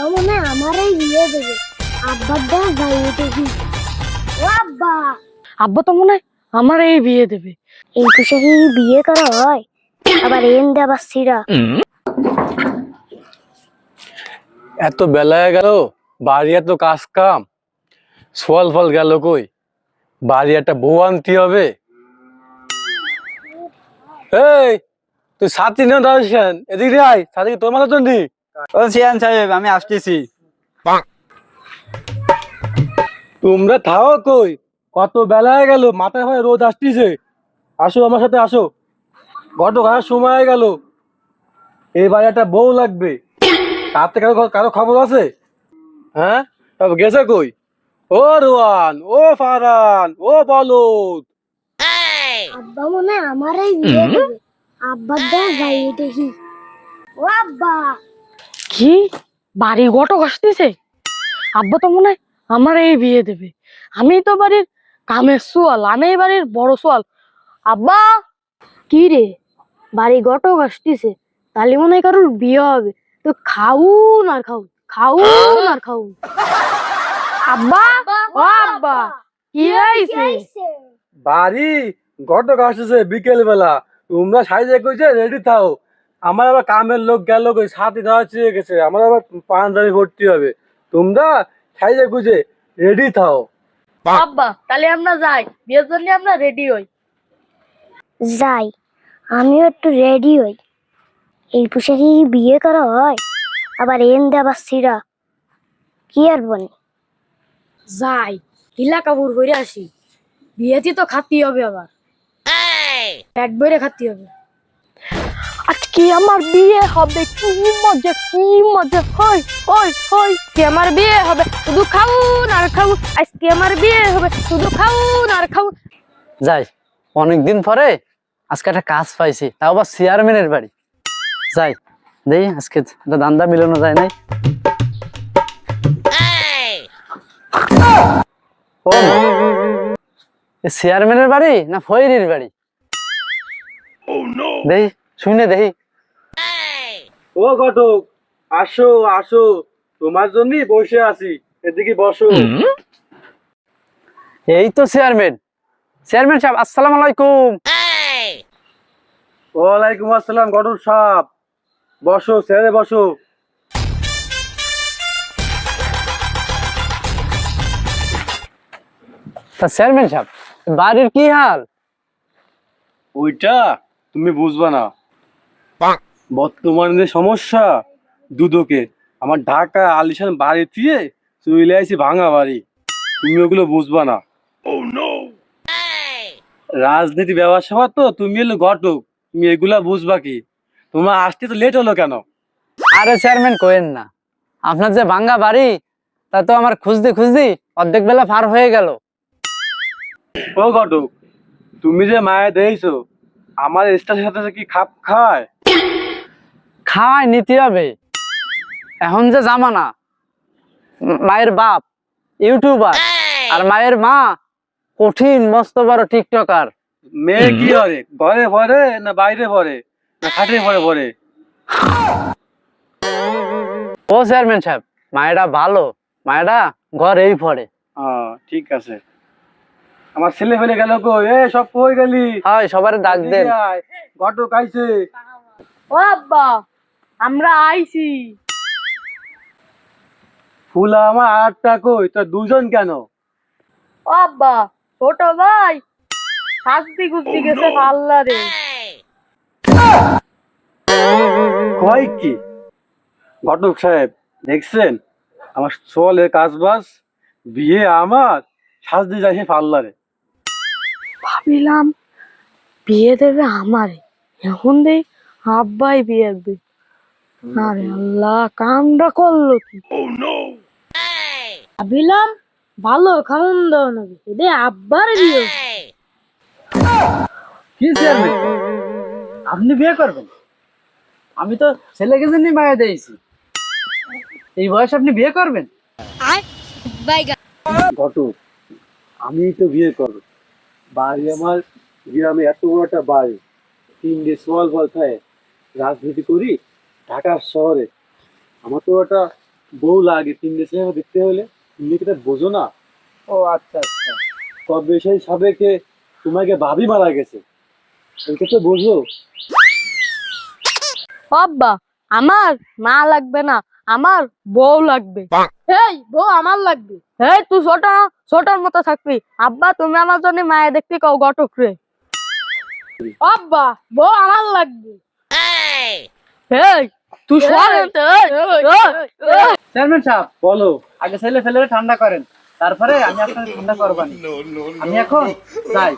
আব্বা মনে হয় আমারই বিয়ে দেবে। আব্বার দ্বারা যাই দেখি। ও আব্বা, আব্বা তো মনে হয় আমার এই বিয়ে দেবে। এই পোশাকে বিয়ে করা হয়? আবার এন দেবার সিরা। এত বেলায় গেল, বাড়ি এত কাজ কাম, সোয়াল ফল গেল কই? বাড়ি একটা বউ আনতে হবে। এই তুই সাথী না দাঁড়াচ্ছেন, এদিকে আয়, সাথী তোর মাথা চন্ডি। ও সিয়ান সাহেব, আমি আসতেছি। তোমরা থাও কই? কত বেলায় গেল, মাথায় ভাই রোদ আসতেছে। আসো আমার সাথে আসো, ঘটক আসার সময় হয়ে গেল। এই বাড়ি একটা বউ লাগবে, তাতে কারো কারো খবর আছে? হ্যাঁ, তবে গেছে কই? ও রোয়ান, ও ফারহান, ও বলদ। আব্বা মনে হয় আমারই বিয়ে দেবে। আব্বার দ্বারা যাই দেখি। ও আব্বা, কি বাড়ি ঘটক আসতেছে? আব্বা তো মনে হয় আমার এই বিয়ে দেবে। আমি তো বাড়ির কামের সোয়াল, আমি এই বাড়ির বড় সোয়াল। আব্বা, কি রে, বাড়ি ঘটক আসতেছে, তাহলে মনে হয় কারোর বিয়ে হবে। তো খাউন আর খাউন, খাউন আর খাউন। আব্বা, ও আব্বা, কি হয়েছে? বাড়ি ঘটক আসতেছে বিকেল বেলা, তোমরা সাইজে কইছে রেডি থাও। আমার আবার কামের লোক গেল কই, সাথে ধরা চেয়ে গেছে, আমার আবার পাঞ্জাবি ভর্তি হবে। তোমরা সাইজে কইছে রেডি থাও। আব্বা, তাহলে আমরা যাই, বিয়ের জন্য আমরা রেডি হই। যাই, আমিও একটু রেডি হই। এই পোশাকে বিয়ে করা হয়? আবার এন দেবার সিরা। কি আর বনি। যাই, হিলা কাপড় পরে আসি, বিয়েতে তো খাতি হবে, আবার পেট ভরে খাতি হবে। আজকে আমার বিয়ে হবে, কি মজা, কি মজা। হই হই হই, আজকে আমার বিয়ে হবে, শুধু খাউন আর খাউন। আজকে আমার বিয়ে হবে, শুধু খাউন আর খাউন। যাই, অনেকদিন পরে আজকে একটা কাজ পাইছি, তাও আবার চেয়ারম্যানের বাড়ি। যাই দেই, আজকে একটা দান্দা মিলানো যায় নাই। ও মা, এ চেয়ারম্যানের বাড়ি না ফয়রির বাড়ি? দেই, শুনে দেই। ও ঘটক, আসো আসো, তোমার জন্যই বসে আছি, এদিকে বসো। এই তো চেয়ারম্যান। চেয়ারম্যান সাহেব, আসসালামু আলাইকুম। ওয়ালাইকুম আসসালাম ঘটক সাহেব, বসো স্যারে বসো। তা চেয়ারম্যান সাহেব, বাড়ির কি হাল? ওইটা তুমি বুঝবা না। বর্তমানে যে সমস্যা দুদকের, আমার ঢাকা আলিশান বাড়ি দিয়ে চলে আইছি ভাঙা বাড়ি, তুমি ওগুলো বুঝবা না। রাজনীতি ব্যবসা তো, তুমি এলো ঘটক, তুমি এগুলা বুঝবা কি? তোমার আসতে তো লেট হলো কেন? আরে চেয়ারম্যান কোয়েন না, আপনার যে ভাঙ্গা বাড়ি, তা তো আমার খুঁজতে খুঁজতে অর্ধেক বেলা পার হয়ে গেল। ও ঘটক, তুমি যে মায়া দিয়েছো, আমার স্টারের সাথে কি খাপ খায়? খাওয়াই নিতে হবে, এখন যে জামানা। মায়ের বাপ ইউটিউবার, আর মায়ের মা কঠিন মস্ত বড় টিকটকার। মেয়ে কি করে, ঘরে পড়ে না বাইরে পড়ে না খাটে পড়ে পড়ে? ও চেয়ারম্যান সাহেব, মায়েরা ভালো, মায়েরা ঘরেই পড়ে। ঠিক আছে। আমার ছেলে ফেলে গেল কো, এ সব কই গেলি? হয়, সবার ডাক দেন। এদিকে আয়, ঘটক আইছে। ও আব্বা, আমরা আইছি। ফুলা আমার আটটা কই, তোর দুজন কেন? ও আব্বা, ছোট ভাই শাস্তি গুস্তি গেছে পাল্লারে। কয় কি? ঘটক সাহেব দেখছেন আমার সোয়ালের কাজ বাস, বিয়ে আমার, সাজতে যাইছে পার্লারে। ভাবিলাম বিয়ে দেবে আমারে, এখন দেই আব্বাই বিয়ে দেবে। আরে আল্লাহ, কামটা করলো কি? ভাবিলাম ভালো খাওন দাওয়া নাকি, দে আব্বার বিয়ে। কি চেয়ারম্যান, আপনি বিয়ে করবেন? আমি তো ছেলেকে জন্য মায়া দিয়েছি, এই বয়সে আপনি বিয়ে করবেন? ঘটক, আমি তো বিয়ে করবো। বাড়ি আমার গ্রামে এত বড় একটা বাড়ি, তিনটে সোয়াল ফল খায়, রাজনীতি করি ঢাকা শহরে। আমার তো একটা বউ লাগে 3 ছেলে দেখতে হলে, তুমি কি এটা বোঝো না? ও আচ্ছা আচ্ছা। কবে সেই সাবেকে তোমাকে ভাবি মারা গেছে, এটা তো বোঝো। ও আব্বা, আমার মা লাগবে না, আমার বউ লাগবে। এই বউ আমার লাগবে। এই তুই ছোট না, ছোটর মতো থাকবি। আব্বা তুমি আমার জন্য মায়ে দেখতে কও ঘটক রে। আব্বা বউ আমার লাগবে। এই তুই সর এনতে, চেয়ারম্যান সাহেব, বলো। আগে ছেলে ফেলে ঠান্ডা করেন, তারপরে আমি আপনাকে ঠান্ডা করবানি। আমি এখন যাই,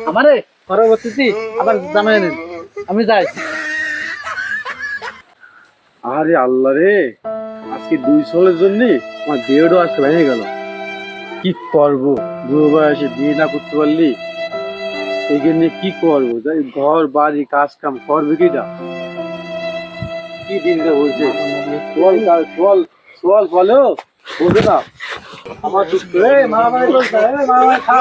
আমারে পরবর্তীতে আবার জানাই নেন। আমি যাই। আরে আল্লাহ রে, আজকে 2 ছেলের জন্য আমার বিয়েটাও আজকে ভেঙে গেল। কি করবো, বুড়ো বয়সে বিয়ে না করতে পারলি, এখানে কি করবো? যাই ঘর বাড়ি কাজ কাম করবে কিটা? কি দিনটা বলছে, সোয়াল বলো বোঝে না। আমার তো মারামারি চলছে, মারামারি খা।